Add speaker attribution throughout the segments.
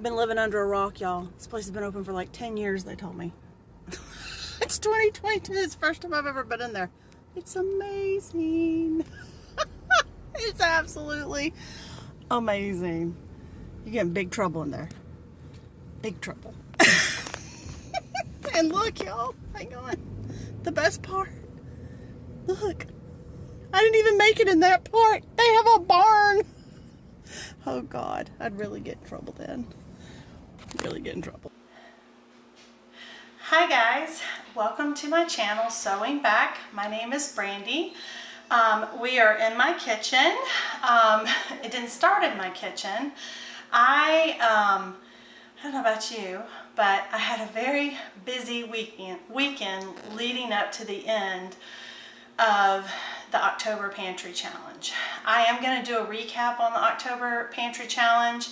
Speaker 1: been living under a rock, y'all. This place has been open for like 10 years, they told me. It's 2022. It's the first time I've ever been in there. It's amazing. It's absolutely amazing. You get in big trouble in there. Big trouble. And look, y'all. Hang on. The best part. Look. I didn't even make it in that part. They have a barn. Oh, God. I'd really get in trouble then. Really get in trouble. Hi, guys. Welcome to my channel, Sewing Back. My name is Brandy. We are in my kitchen. It didn't start in my kitchen. I don't know about you, but I had a very busy weekend leading up to the end of the October Pantry Challenge. I am going to do a recap on the October Pantry Challenge,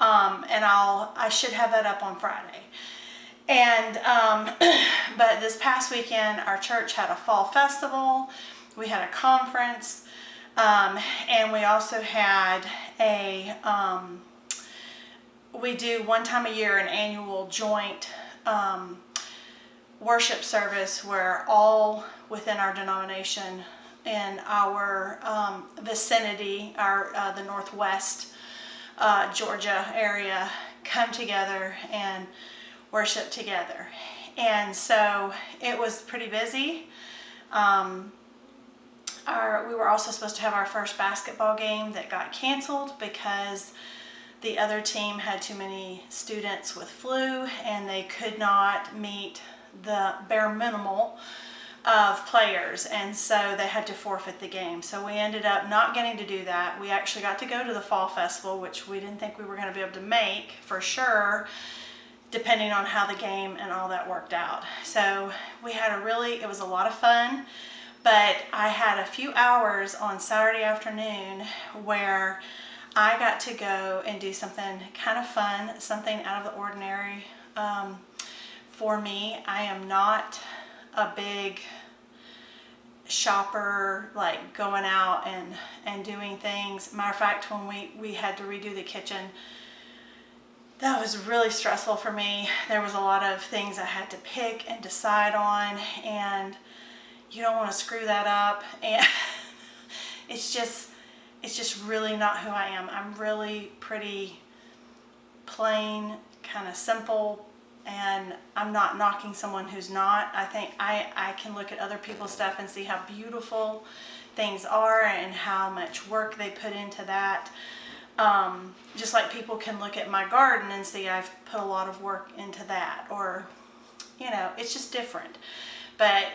Speaker 1: and I should have that up on Friday. And but this past weekend, our church had a fall festival. We had a conference, and we also had a we do one time a year an annual joint worship service where all within our denomination in our vicinity, the Northwest Georgia area, come together and worship together. And so it was pretty busy. We were also supposed to have our first basketball game that got canceled because the other team had too many students with flu and they could not meet the bare minimal of players, and so they had to forfeit the game. So we ended up not getting to do that. We actually got to go to the fall festival, which we didn't think we were going to be able to make for sure, depending on how the game and all that worked out. So we had it was a lot of fun, but I had a few hours on Saturday afternoon where I got to go and do something kind of fun, something out of the ordinary. For me, I am not a big shopper, like going out and doing things. Matter of fact, when we had to redo the kitchen, that was really stressful for me. There was a lot of things I had to pick and decide on, and you don't want to screw that up. And it's just really not who I am. I'm really pretty plain, kind of simple, and I'm not knocking someone who's not. I think I can look at other people's stuff and see how beautiful things are and how much work they put into that. Just like people can look at my garden and see I've put a lot of work into that, or, you know, it's just different. But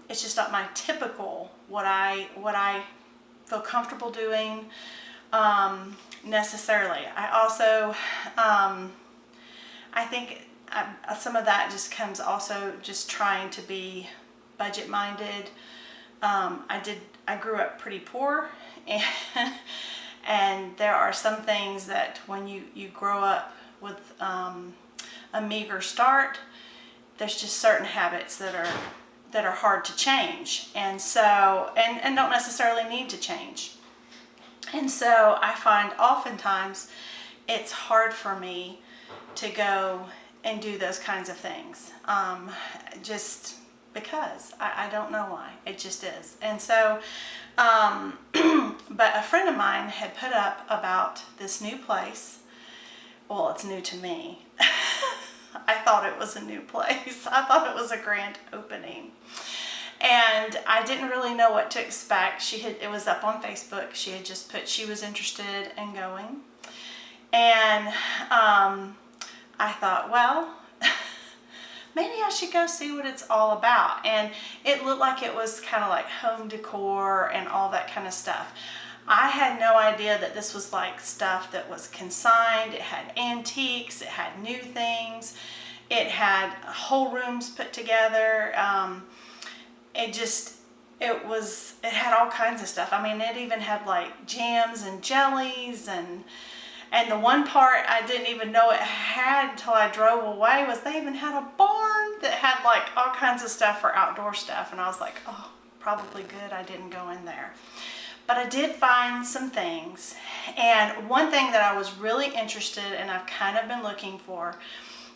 Speaker 1: it's just not my typical, what I feel comfortable doing necessarily. I also, I think some of that just comes also just trying to be budget minded. I grew up pretty poor, and there are some things that when you grow up with a meager start, there's just certain habits that are hard to change, and so and don't necessarily need to change. And so I find oftentimes it's hard for me to go and do those kinds of things, just because I don't know why. It just is. And so but a friend of mine had put up about this new place. Well, it's new to me. I thought it was a new place. I thought it was a grand opening. And I didn't really know what to expect. It was up on Facebook. She had just put she was interested in going. And I thought, well, maybe I should go see what it's all about. And it looked like it was kind of like home decor and all that kind of stuff. I had no idea that this was like stuff that was consigned. It had antiques, it had new things, it had whole rooms put together. It had all kinds of stuff. I mean, it even had like jams and jellies, and the one part I didn't even know it had until I drove away was they even had a barn that had like all kinds of stuff for outdoor stuff, and I was like, oh, probably good I didn't go in there. But I did find some things. And one thing that I was really interested in, I've kind of been looking for,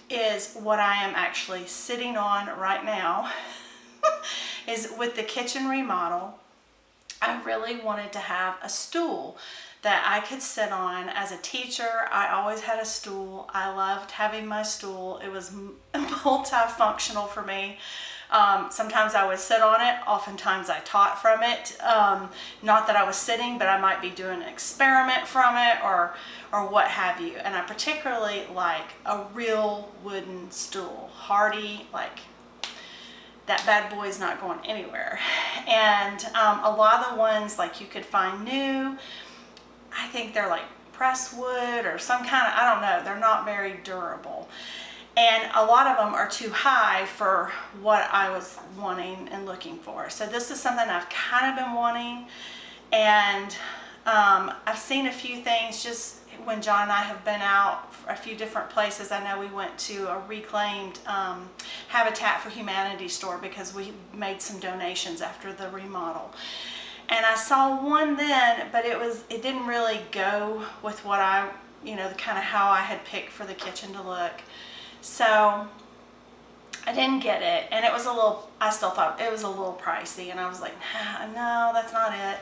Speaker 1: is what I am actually sitting on right now. Is with the kitchen remodel, I really wanted to have a stool that I could sit on. As a teacher, I always had a stool. I loved having my stool. It was multifunctional for me. Sometimes I would sit on it. Oftentimes I taught from it. Not that I was sitting, but I might be doing an experiment from it or what have you. And I particularly like a real wooden stool. Hardy, like that bad boy is not going anywhere. And a lot of the ones like you could find new, I think they're like pressed wood or some kind of, I don't know, they're not very durable. And a lot of them are too high for what I was wanting and looking for. So this is something I've kind of been wanting. And I've seen a few things just when John and I have been out a few different places. I know we went to a reclaimed Habitat for Humanity store because we made some donations after the remodel. And I saw one then, but it didn't really go with what I, the kind of how I had picked for the kitchen to look. So I didn't get it, and it was I still thought it was a little pricey, and I was like, no, that's not it.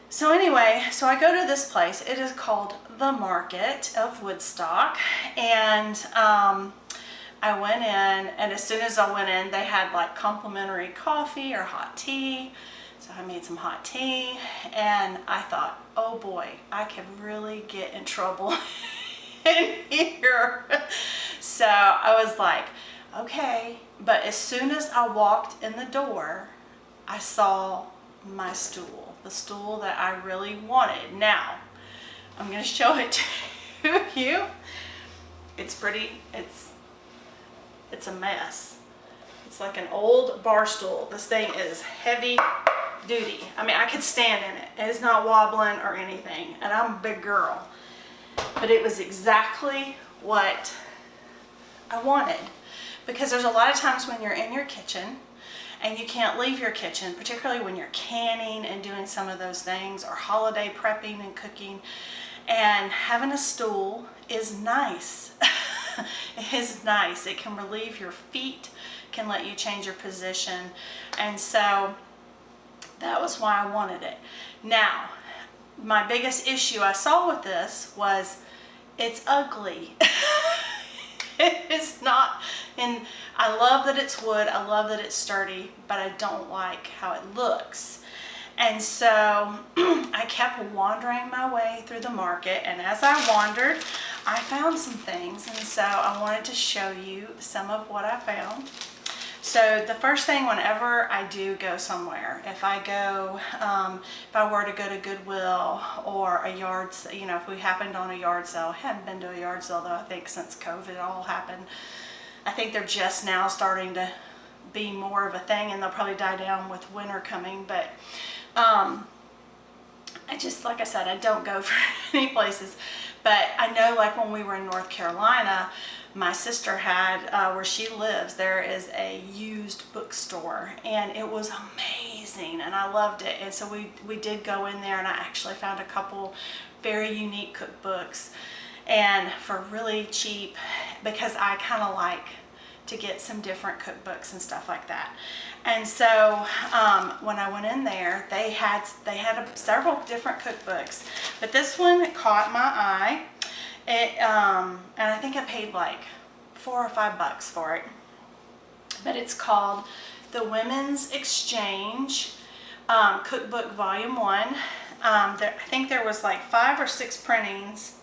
Speaker 1: So anyway, so I go to this place. It is called The Market of Woodstock, and I went in, and as soon as I went in, they had like complimentary coffee or hot tea. So I made some hot tea, and I thought, oh boy, I could really get in trouble in here. So I was like, okay. But as soon as I walked in the door, I saw my stool, the stool that I really wanted. Now, I'm going to show it to you. It's pretty, it's a mess. It's like an old bar stool. This thing is heavy duty. I mean, I could stand in it. It's not wobbling or anything, and I'm a big girl. But it was exactly what I wanted, because there's a lot of times when you're in your kitchen and you can't leave your kitchen, particularly when you're canning and doing some of those things, or holiday prepping and cooking, and having a stool is nice. It is nice. It can relieve your feet, can let you change your position, and so that was why I wanted it. Now, my biggest issue I saw with this was it's ugly. It is not, and I love that it's wood, I love that it's sturdy, but I don't like how it looks. And so I kept wandering my way through the market, and as I wandered, I found some things, and so I wanted to show you some of what I found. So the first thing, whenever I do go somewhere, if I were to go to Goodwill or a yard, if we happened on a yard sale. I haven't been to a yard sale though, I think, since COVID all happened. I think they're just now starting to be more of a thing, and they'll probably die down with winter coming. But I just, like I said, I don't go for any places. But I know, like when we were in North Carolina, my sister had, where she lives, there is a used bookstore, and it was amazing, and I loved it. And so we did go in there, and I actually found a couple very unique cookbooks, and for really cheap, because I kind of like to get some different cookbooks and stuff like that. And so when I went in there, they had several different cookbooks, but this one caught my eye. And I think I paid like $4 or $5 for it. But it's called The Women's Exchange Cookbook Volume 1. I think there was like 5 or 6 printings.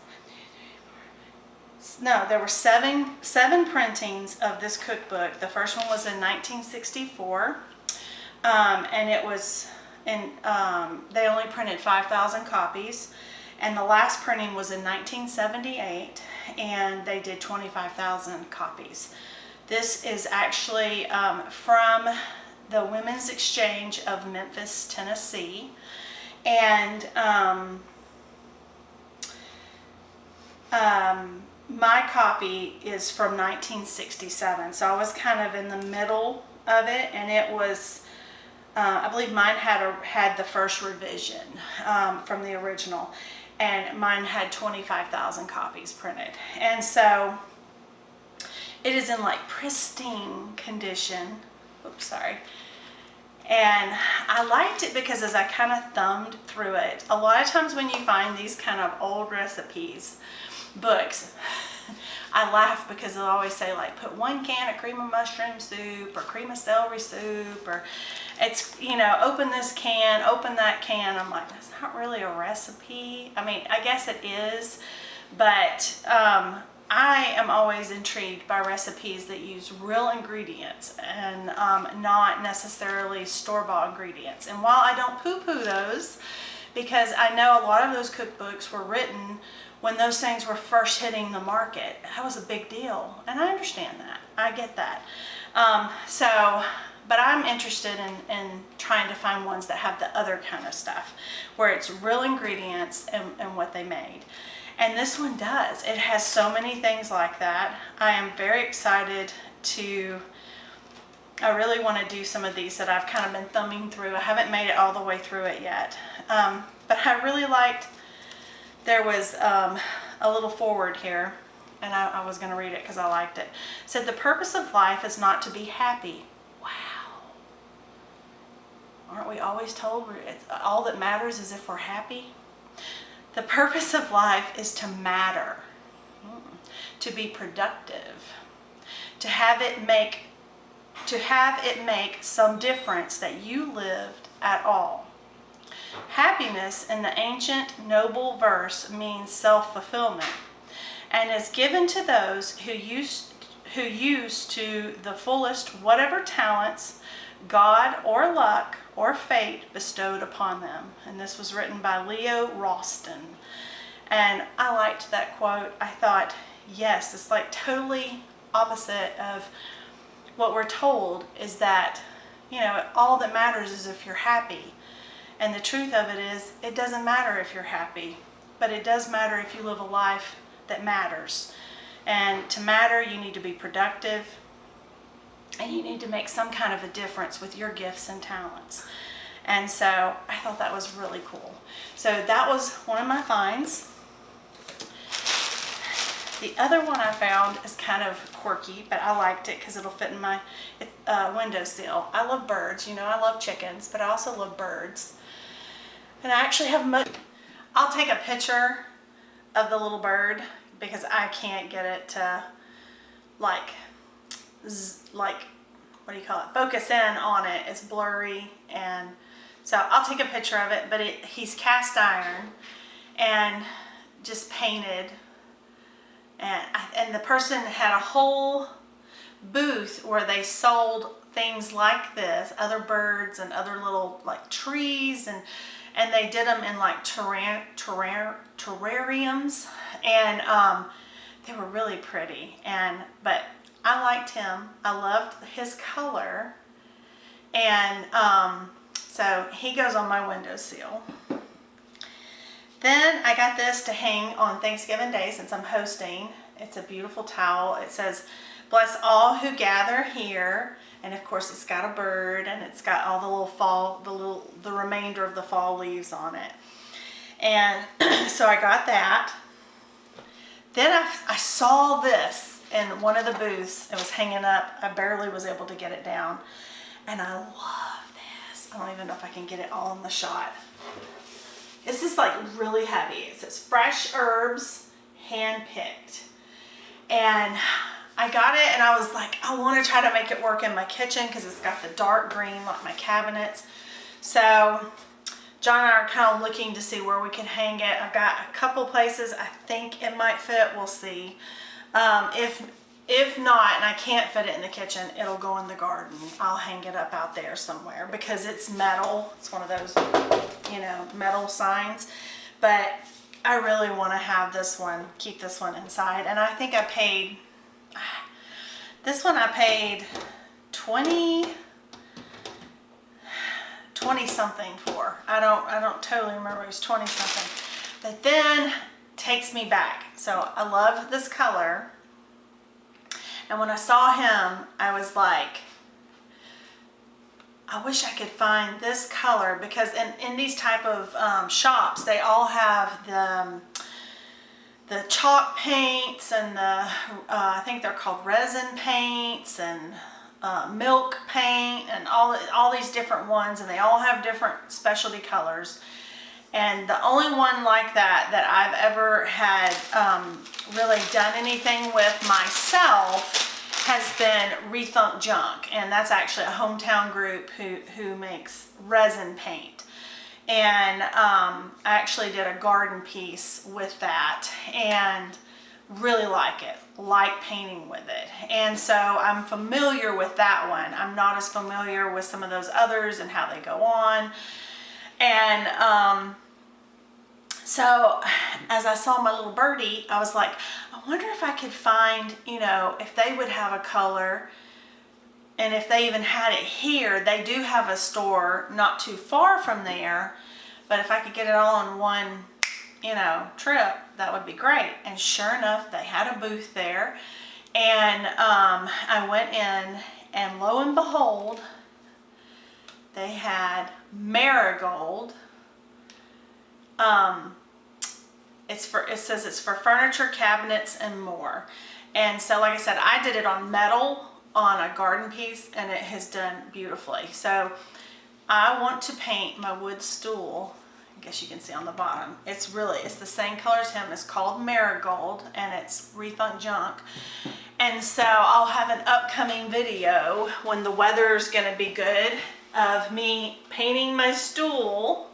Speaker 1: No, there were seven printings of this cookbook. The first one was in 1964, and it was they only printed 5,000 copies. And the last printing was in 1978, and they did 25,000 copies. This is actually from the Women's Exchange of Memphis, Tennessee. And my copy is from 1967, so I was kind of in the middle of it, and it was I believe mine had the first revision from the original, and mine had 25,000 copies printed. And so it is in like pristine condition. Oops, sorry. And I liked it because as I kind of thumbed through it, a lot of times when you find these kind of old recipes books, I laugh because they'll always say like put 1 can of cream of mushroom soup or cream of celery soup, or it's, you know, open this can, open that can. I'm like, that's not really a recipe. I mean, I guess it is, but I am always intrigued by recipes that use real ingredients and not necessarily store-bought ingredients. And while I don't poo-poo those, because I know a lot of those cookbooks were written when those things were first hitting the market. That was a big deal, and I understand that. I get that. But I'm interested in trying to find ones that have the other kind of stuff, where it's real ingredients and what they made. And this one does. It has so many things like that. I am very excited I really want to do some of these that I've kind of been thumbing through. I haven't made it all the way through it yet. But I really liked, there was a little forward here, and I was going to read it because I liked it. It said, the purpose of life is not to be happy. Wow. Aren't we always told all that matters is if we're happy? The purpose of life is to matter, to be productive, to have it make some difference that you lived at all. Happiness in the ancient noble verse means self-fulfillment and is given to those who use to the fullest whatever talents God or luck or fate bestowed upon them. And this was written by Leo Ralston. And I liked that quote. I thought, yes, it's like totally opposite of what we're told, is that, you know, all that matters is if you're happy. And the truth of it is, it doesn't matter if you're happy, but it does matter if you live a life that matters. And to matter, you need to be productive, and you need to make some kind of a difference with your gifts and talents. And so I thought that was really cool. So that was one of my finds. The other one I found is kind of quirky, but I liked it because it'll fit in my windowsill. I love birds, you know, I love chickens, but I also love birds. And I actually have I'll take a picture of the little bird because I can't get it to like, what do you call it? Focus in on it. It's blurry, and so I'll take a picture of it, but he's cast iron and just painted. And the person had a whole booth where they sold things like this, other birds and other little like trees, and they did them in like terrariums, and they were really pretty. But I liked him. I loved his color, and so he goes on my windowsill. Then I got this to hang on Thanksgiving Day since I'm hosting. It's a beautiful towel. It says, "Bless all who gather here." And of course it's got a bird, and it's got all the little fall, the remainder of the fall leaves on it. And so I got that. Then I saw this in one of the booths. It was hanging up. I barely was able to get it down. And I love this. I don't even know if I can get it all in the shot. This is like really heavy. It says fresh herbs, hand-picked. And I got it, and I was like, I want to try to make it work in my kitchen because it's got the dark green like my cabinets. So John and I are kind of looking to see where we can hang it. I've got a couple places I think it might fit. We'll see. If not, and I can't fit it in the kitchen, it'll go in the garden. I'll hang it up out there somewhere because it's metal. It's one of those, you know, metal signs. But I really want to have this one, keep this one inside. And I think I paid, this one I paid 20 something for. I don't totally remember. It was 20 something. But then takes me back. So I love this color. And when I saw him, I was like, I wish I could find this color, because in these type of shops, they all have the chalk paints and the, I think they're called resin paints, and milk paint, and all these different ones, and they all have different specialty colors. And the only one like that I've ever had really done anything with myself has been Rethunk Junk, and that's actually a hometown group who makes resin paint. And I actually did a garden piece with that and really like it, like painting with it. And so I'm familiar with that one. I'm not as familiar with some of those others and how they go on. And so as I saw my little birdie, I was like, I wonder if I could find, if they would have a color, and if they even had it here. They do have a store not too far from there, but if I could get it all in one, trip, that would be great. And sure enough, they had a booth there, and I went in, and lo and behold, they had marigold. It says it's for furniture, cabinets, and more. And so, like I said, I did it on metal on a garden piece, and it has done beautifully. So I want to paint my wood stool. I guess you can see on the bottom. It's the same color as him. It's called Marigold, and it's Rethunk Junk. And so I'll have an upcoming video when the weather's gonna be good of me painting my stool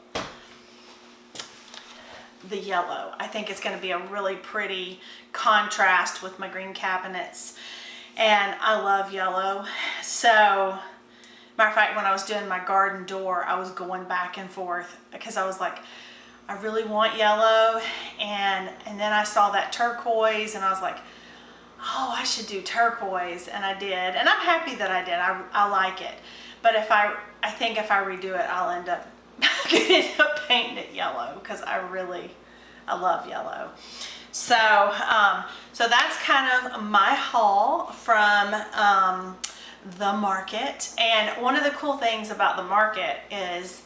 Speaker 1: the yellow. I think it's going to be a really pretty contrast with my green cabinets, and I love yellow. So matter of fact, when I was doing my garden door, I was going back and forth because I was like, I really want yellow, and then I saw that turquoise, and I was like, oh, I should do turquoise, and I did, and I'm happy that I did. I like it, but I think if I redo it, I'll end up painting it yellow, because I love yellow. So so that's kind of my haul from the market. And one of the cool things about the market is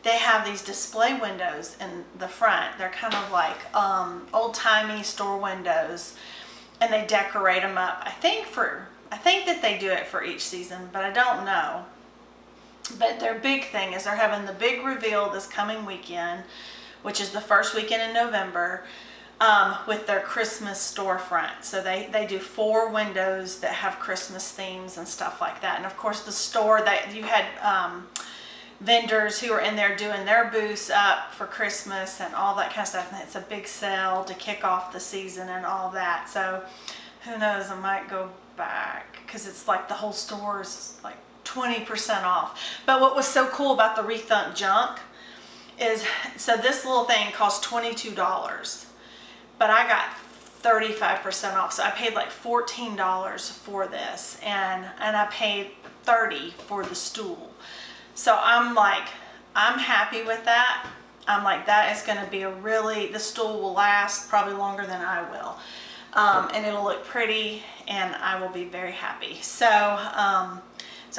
Speaker 1: they have these display windows in the front. They're kind of like old-timey store windows, and they decorate them up. I think that they do it for each season, but I don't know. But their big thing is they're having the big reveal this coming weekend, which is the first weekend in November, with their Christmas storefront. So they do 4 windows that have Christmas themes and stuff like that. And of course the store, that you had vendors who are in there doing their booths up for Christmas and all that kind of stuff. And it's a big sale to kick off the season and all that. So who knows, I might go back, because it's like the whole store is like 20% off. But what was so cool about the Rethunk Junk is, so this little thing cost $22, but I got 35% off. So I paid like $14 for this, and I paid $30 for the stool. So I'm happy with that. I'm like, that is going to be the stool will last probably longer than I will. And it'll look pretty, and I will be very happy. So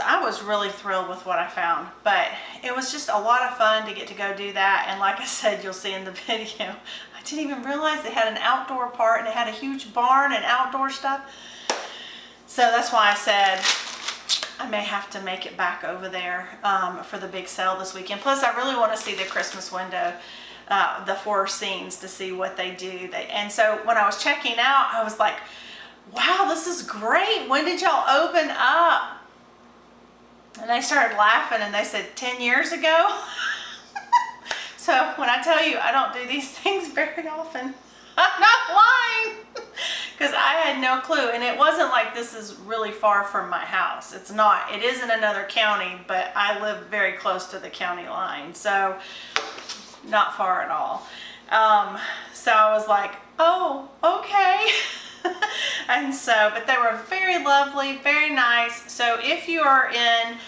Speaker 1: I was really thrilled with what I found, but it was just a lot of fun to get to go do that. And like I said, you'll see in the video, I didn't even realize they had an outdoor part, and it had a huge barn and outdoor stuff. So that's why I said I may have to make it back over there for the big sale this weekend. Plus, I really want to see the Christmas window, the 4 scenes, to see what they do. And so when I was checking out, I was like, wow, this is great. When did y'all open up? And they started laughing, and they said 10 years ago. So when I tell you I don't do these things very often, I'm not lying, because I had no clue. And it wasn't like this is really far from my house. It's not. It is in another county, but I live very close to the county line, so not far at all. So I was like, oh, okay. And so, but they were very lovely, very nice. So if you are in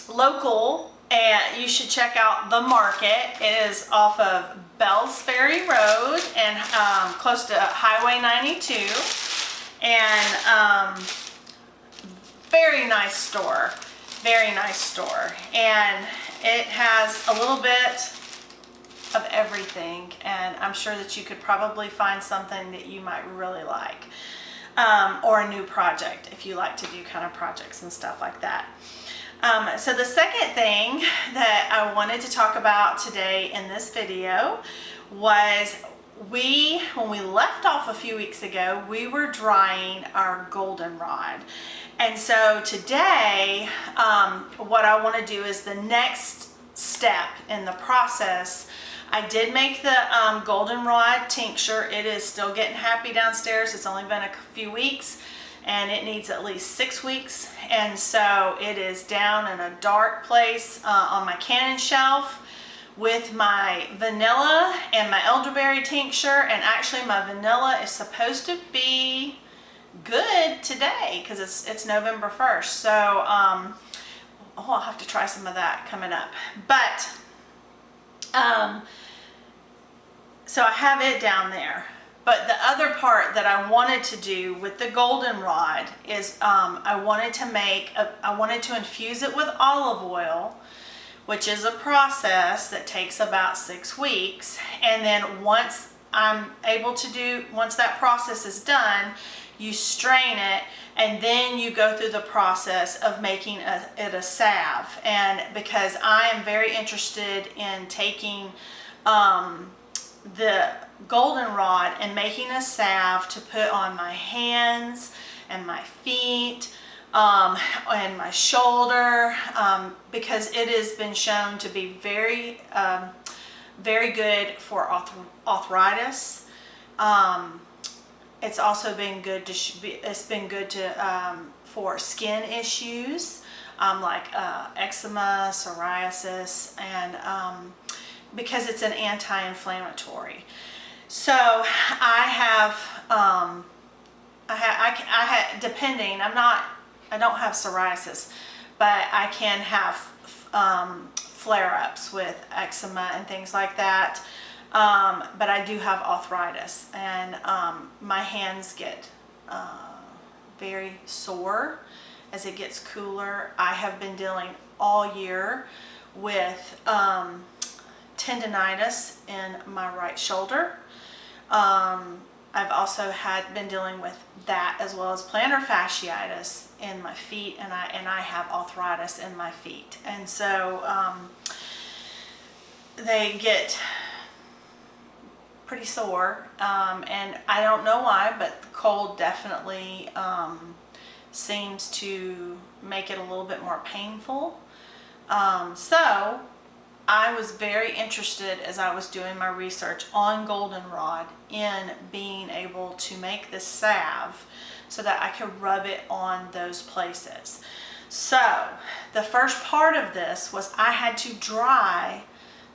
Speaker 1: local, and you should check out the market. It is off of Bells Ferry Road and close to Highway 92. And very nice store. very nice store, and it has a little bit of everything, and I'm sure that you could probably find something that you might really like, or a new project if you like to do kind of projects and stuff like that. So the second thing that I wanted to talk about today in this video was when we left off a few weeks ago, we were drying our goldenrod. And so today, what I want to do is the next step in the process. I did make the goldenrod tincture. It is still getting happy downstairs. It's only been a few weeks, and it needs at least 6 weeks. And so it is down in a dark place on my cannon shelf with my vanilla and my elderberry tincture. And actually my vanilla is supposed to be good today because it's November 1st. So I'll have to try some of that coming up. But so I have it down there. But the other part that I wanted to do with the goldenrod is I wanted to infuse it with olive oil, which is a process that takes about 6 weeks. And then once that process is done, you strain it, and then you go through the process of making it a salve. And because I am very interested in taking the goldenrod and making a salve to put on my hands and my feet and my shoulder, because it has been shown to be very good for arthritis. It's also been good for skin issues like eczema, psoriasis, and because it's an anti-inflammatory. So I don't have psoriasis, but I can have flare-ups with eczema and things like that. But I do have arthritis, and my hands get very sore as it gets cooler. I have been dealing all year with tendinitis in my right shoulder. I've also been dealing with that, as well as plantar fasciitis in my feet, and I have arthritis in my feet. And so they get pretty sore, and I don't know why, but the cold definitely seems to make it a little bit more painful. So I was very interested, as I was doing my research on goldenrod, in being able to make this salve so that I could rub it on those places. So the first part of this was I had to dry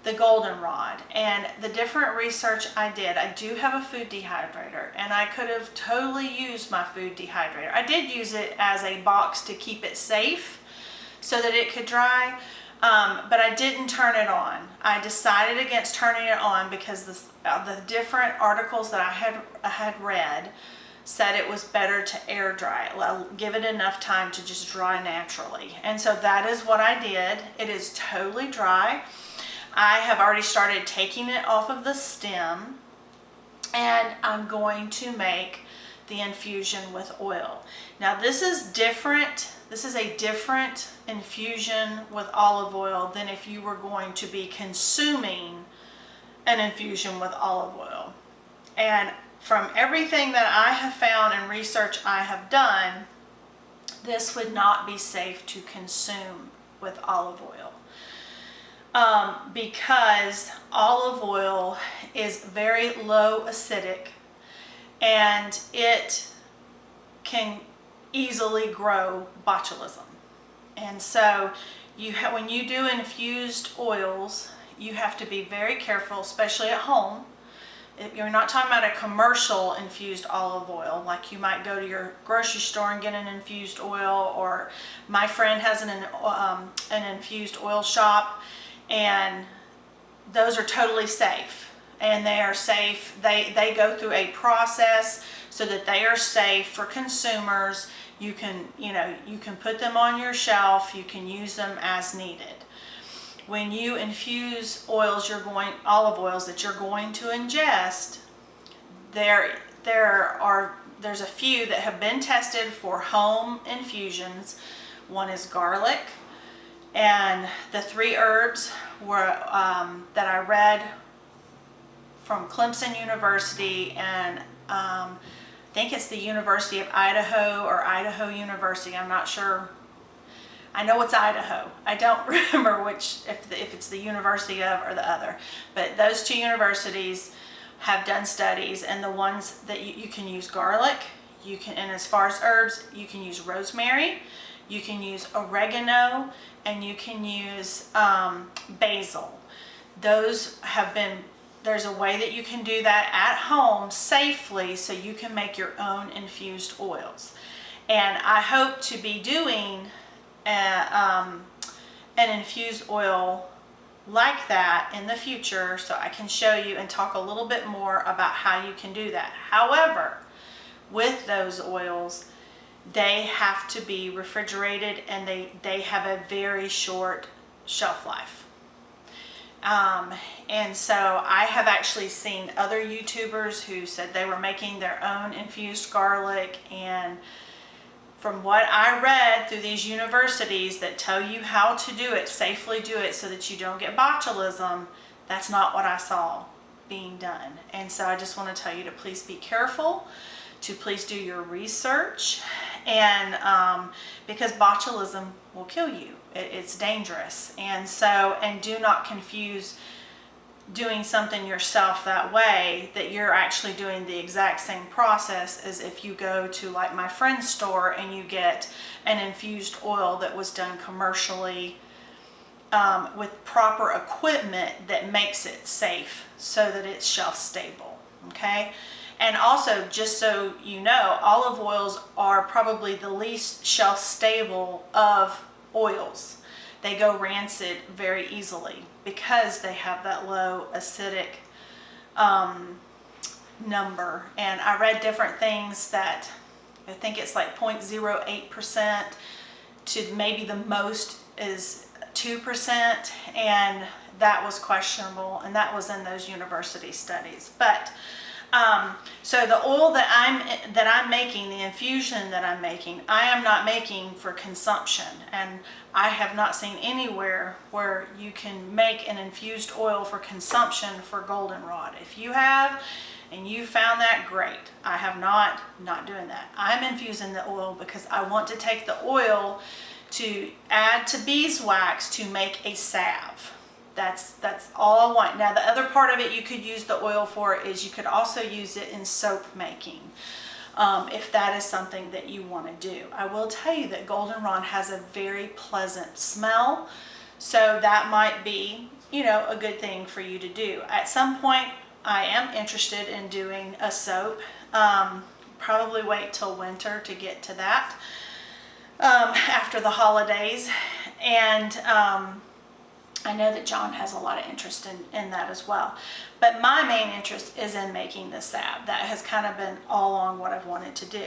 Speaker 1: the goldenrod, and the different research I did. I do have a food dehydrator, and I could have totally used my food dehydrator. I did use it as a box to keep it safe so that it could dry. But I didn't turn it on. I decided against turning it on because the different articles that I had read said it was better to air dry it, give it enough time to just dry naturally. And so that is what I did. It is totally dry. I have already started taking it off of the stem, and I'm going to make the infusion with oil. Now this is different. This is a different infusion with olive oil than if you were going to be consuming an infusion with olive oil. And from everything that I have found and research I have done, this would not be safe to consume with olive oil. Because olive oil is very low acidic, and it can easily grow botulism. And so when you do infused oils, you have to be very careful, especially at home. You're not talking about a commercial infused olive oil, like you might go to your grocery store and get an infused oil, or my friend has an infused oil shop, and those are totally safe. And they are safe. They go through a process so that they are safe for consumers. You can, you can put them on your shelf. You can use them as needed. When you infuse oils, olive oils that you're going to ingest, there's a few that have been tested for home infusions. One is garlic, and the 3 herbs were that I read from Clemson University, and I think it's the University of Idaho or Idaho University. I'm not sure. I know it's Idaho. I don't remember which, if it's the University of or the other. But those 2 universities have done studies, and the ones that you can use garlic, and as far as herbs, you can use rosemary, you can use oregano, and you can use basil. There's a way that you can do that at home safely, so you can make your own infused oils. And I hope to be doing an infused oil like that in the future, so I can show you and talk a little bit more about how you can do that. However, with those oils, they have to be refrigerated, and they have a very short shelf life. And so I have actually seen other YouTubers who said they were making their own infused garlic, and from what I read through these universities that tell you how to do it, safely do it so that you don't get botulism, that's not what I saw being done. And so I just want to tell you to please be careful, to please do your research, and because botulism will kill you. It's dangerous. And do not confuse doing something yourself that way, that you're actually doing the exact same process as if you go to like my friend's store and you get an infused oil that was done commercially with proper equipment that makes it safe so that it's shelf stable. Okay. And also, just so you know, olive oils are probably the least shelf stable of oils. They go rancid very easily because they have that low acidic number. And I read different things that I think it's like 0.08% to maybe the most is 2%, and that was questionable, and that was in those university studies. But so the oil that I'm making, the infusion that I'm making, I am not making for consumption, and I have not seen anywhere where you can make an infused oil for consumption for goldenrod. If you have and you found that, great. I have not doing that. I'm infusing the oil because I want to take the oil to add to beeswax to make a salve. That's all I want. Now, the other part of it you could use the oil for is you could also use it in soap making, if that is something that you want to do. I will tell you that goldenrod has a very pleasant smell, so that might be, a good thing for you to do. At some point, I am interested in doing a soap. Probably wait till winter to get to that, after the holidays. And I know that John has a lot of interest in that as well. But my main interest is in making the salve. That has kind of been all along what I've wanted to do.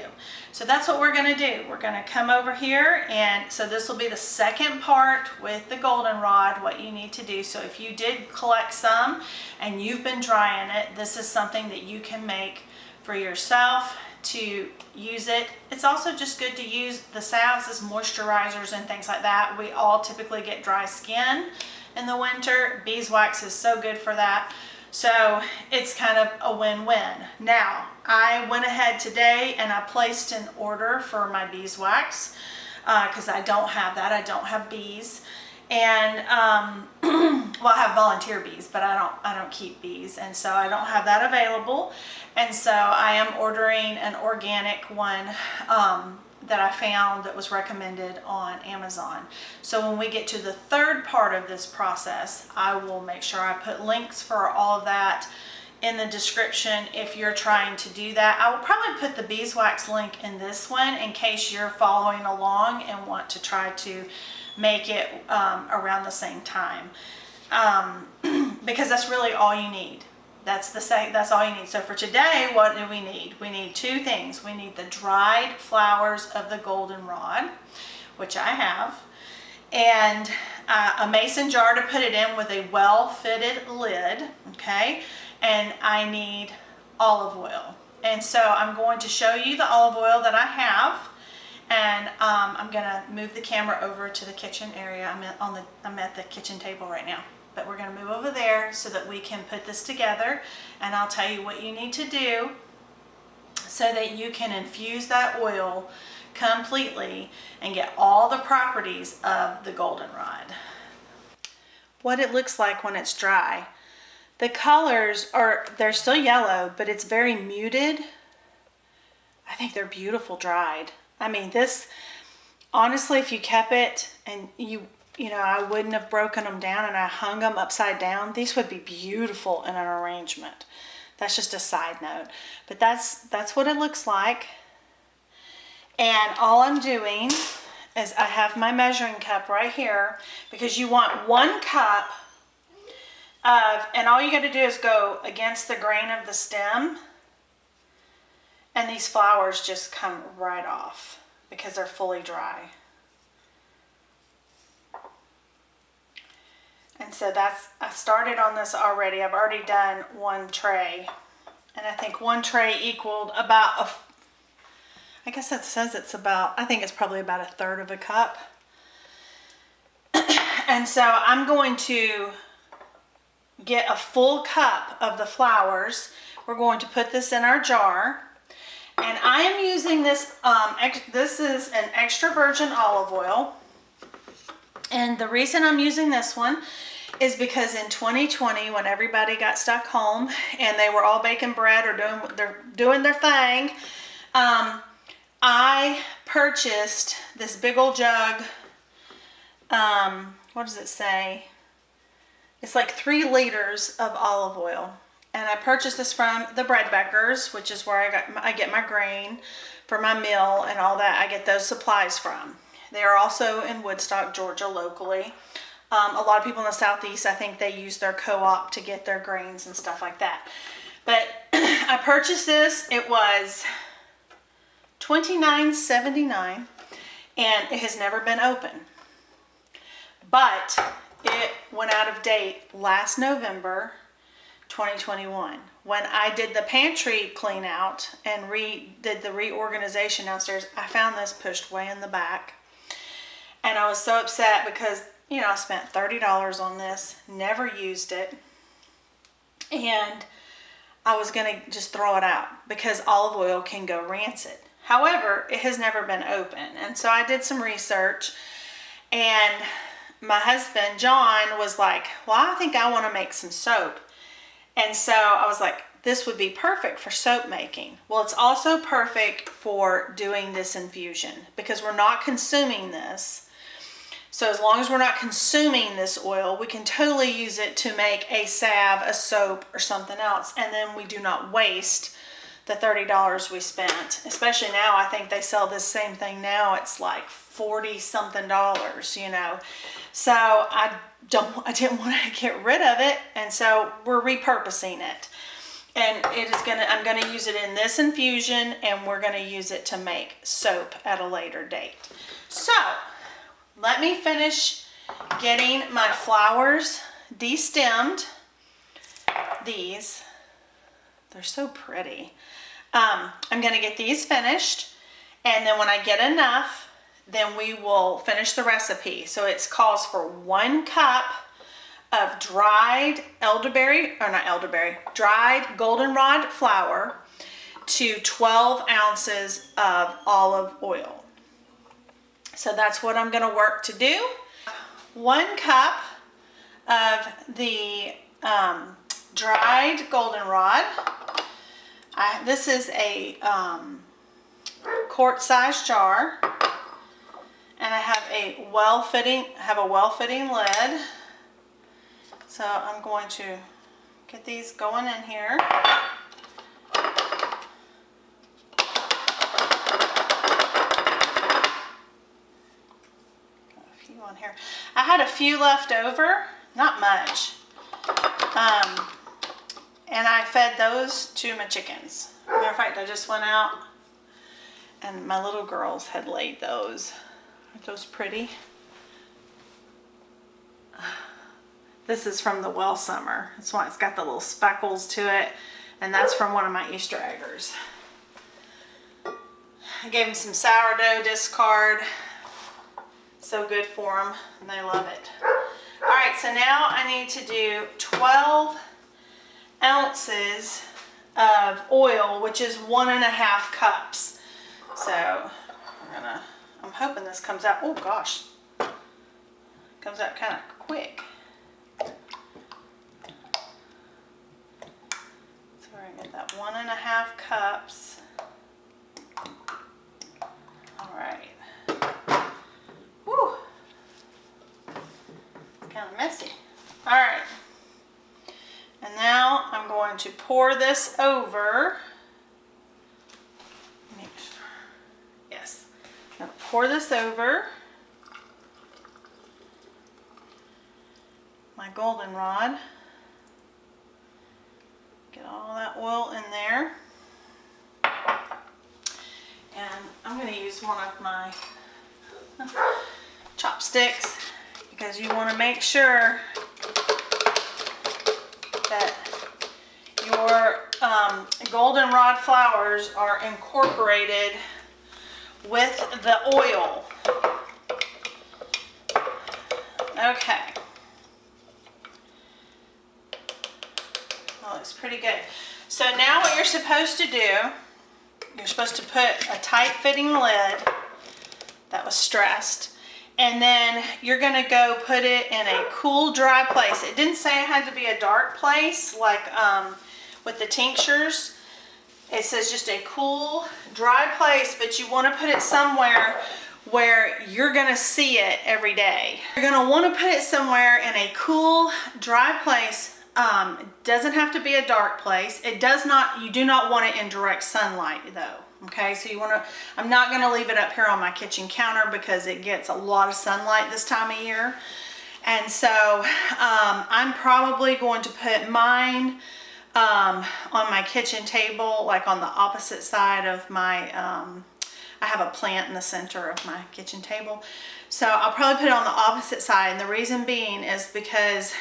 Speaker 1: So that's what we're going to do. We're going to come over here, and so this will be the second part with the goldenrod, what you need to do. So if you did collect some and you've been drying it, this is something that you can make for yourself to use it. It's also just good to use the salves as moisturizers and things like that. We all typically get dry skin in the winter. Beeswax is so good for that. So it's kind of a win-win. Now, I went ahead today and I placed an order for my beeswax because I don't have that. I don't have bees. And well, I have volunteer bees, but I don't keep bees, and so I don't have that available. And so I am ordering an organic one that I found that was recommended on Amazon. So when we get to the third part of this process, I will make sure I put links for all of that in the description if you're trying to do that. I will probably put the beeswax link in this one in case you're following along and want to try to make it around the same time, because that's really all you need. That's all you need. So for today, what do we need? We need two things. We need the dried flowers of the goldenrod, which I have, and a mason jar to put it in with a well-fitted lid, okay? And I need olive oil. And so I'm going to show you the olive oil that I have, and I'm gonna move the camera over to the kitchen area. I'm at the kitchen table right now, but we're gonna move over there so that we can put this together, and I'll tell you what you need to do so that you can infuse that oil completely and get all the properties of the goldenrod. What it looks like when it's dry. The colors they're still yellow, but it's very muted. I think they're beautiful dried. I mean, this, honestly, if you kept it and you know, I wouldn't have broken them down and I hung them upside down, these would be beautiful in an arrangement. That's just a side note. But that's what it looks like. And all I'm doing is I have my measuring cup right here, because you want 1 cup of, and all you got to do is go against the grain of the stem, and these flowers just come right off because they're fully dry. And so I started on this already. I've already done 1 tray, and I think 1 tray equaled about I guess that says it's about, I think it's probably about 1/3 of a cup. And so I'm going to get a full cup of the flowers. We're going to put this in our jar, and I am using this, this is an extra virgin olive oil. And the reason I'm using this one is because in 2020, when everybody got stuck home and they were all baking bread or doing their thing, I purchased this big old jug. What does it say? It's like 3 liters of olive oil. And I purchased this from the Bread Bakers, which is where I get my grain for my meal and all that. I get those supplies from. They are also in Woodstock, Georgia, locally. A lot of people in the Southeast, I think they use their co-op to get their grains and stuff like that. But I purchased this. It was $29.79, and it has never been open. But it went out of date last November 2021. When I did the pantry clean out and did the reorganization downstairs, I found this pushed way in the back. And I was so upset because, you know, I spent $30 on this, never used it, and I was going to just throw it out because olive oil can go rancid. However, it has never been open. And so I did some research, and my husband, John, was like, well, I think I want to make some soap. And so I was like, this would be perfect for soap making. Well, it's also perfect for doing this infusion because we're not consuming this. So as long as we're not consuming this oil, we can totally use it to make a salve, a soap, or something else. And then we do not waste the $30 we spent. Especially now, I think they sell this same thing now. It's like $40-something, you know. So I didn't want to get rid of it, and so we're repurposing it. And I'm gonna use it in this infusion, and we're gonna use it to make soap at a later date. So let me finish getting my flowers destemmed. They're so pretty. I'm gonna get these finished, and then when I get enough, then we will finish the recipe. So it calls for 1 cup of dried dried goldenrod flour to 12 ounces of olive oil. So that's what I'm gonna work to do. 1 cup of the dried goldenrod. This is a quart size jar, and I have a well-fitting lid. So I'm going to get these going in here. Got a few on here. I had a few left over, not much. and I fed those to my chickens. Matter of fact, I just went out and my little girls had laid those. Aren't those pretty? This is from the Well Summer. That's why it's got the little speckles to it. And that's from one of my Easter eggers. I gave them some sourdough discard. So good for them, and they love it. All right, so now I need to do 12 ounces of oil, which is 1.5 cups. So I'm hoping this comes out, oh gosh, comes out kind of quick. So we're gonna get that 1.5 cups. All right. Whew. It's kind of messy. All right. And now I'm going to pour this over. Make sure. Yes. I'm going to pour this over my goldenrod. Get all that oil in there. And I'm going to use one of my chopsticks because you want to make sure that your goldenrod flowers are incorporated with the oil. Okay. That looks pretty good. So now what you're supposed to do, you're supposed to put a tight fitting lid that was stressed, and then you're gonna go put it in a cool, dry place. It didn't say it had to be a dark place like with the tinctures. It says just a cool, dry place, but you wanna put it somewhere where you're gonna see it every day. You're gonna wanna put it somewhere in a cool, dry place. It doesn't have to be a dark place. It does not, you do not want it in direct sunlight though. Okay, so you want to, I'm not going to leave it up here on my kitchen counter because it gets a lot of sunlight this time of year. And so I'm probably going to put mine on my kitchen table, like on the opposite side of my, I have a plant in the center of my kitchen table. So I'll probably put it on the opposite side. And the reason being is because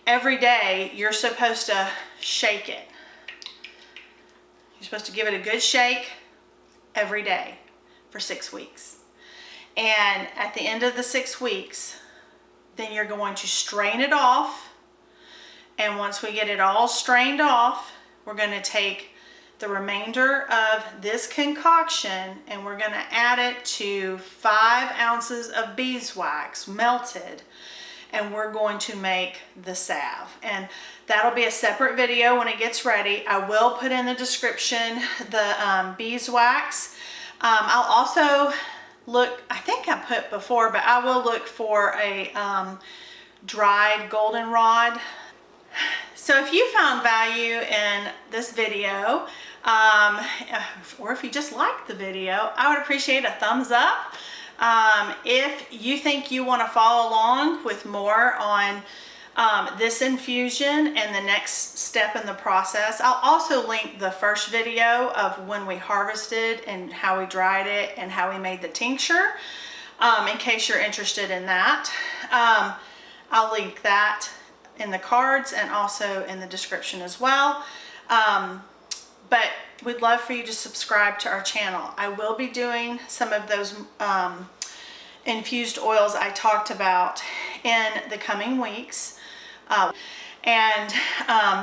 Speaker 1: every day you're supposed to shake it. You're supposed to give it a good shake every day for 6 weeks. And at the end of the 6 weeks, then you're going to strain it off. And once we get it all strained off, we're going to take the remainder of this concoction and we're going to add it to 5 ounces of beeswax melted. And we're going to make the salve. And that'll be a separate video when it gets ready. I will put in the description the beeswax. I'll also look, I think I put before, but I will look for a dried goldenrod. So if you found value in this video, or if you just liked the video, I would appreciate a thumbs up. If you think you want to follow along with more on this infusion and the next step in the process, I'll also link the first video of when we harvested and how we dried it and how we made the tincture, in case you're interested in that. I'll link that in the cards and also in the description as well. But we'd love for you to subscribe to our channel. I will be doing some of those infused oils I talked about in the coming weeks.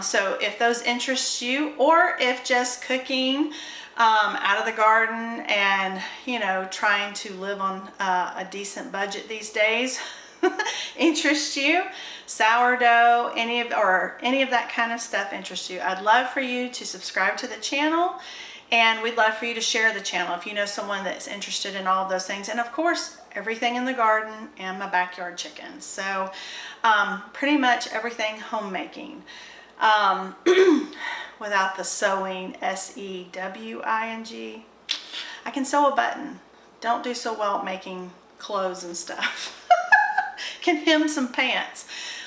Speaker 1: So if those interest you, or if just cooking out of the garden and, you know, trying to live on a decent budget these days interests you, sourdough, any of that kind of stuff interests you, I'd love for you to subscribe to the channel, and we'd love for you to share the channel if you know someone that's interested in all of those things. And of course, everything in the garden and my backyard chickens. So pretty much everything homemaking. Without the sewing, S-E-W-I-N-G. I can sew a button. Don't do so well at making clothes and stuff. Can hem some pants.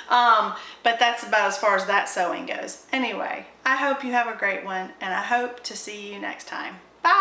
Speaker 1: But that's about as far as that sewing goes. Anyway, I hope you have a great one, and I hope to see you next time.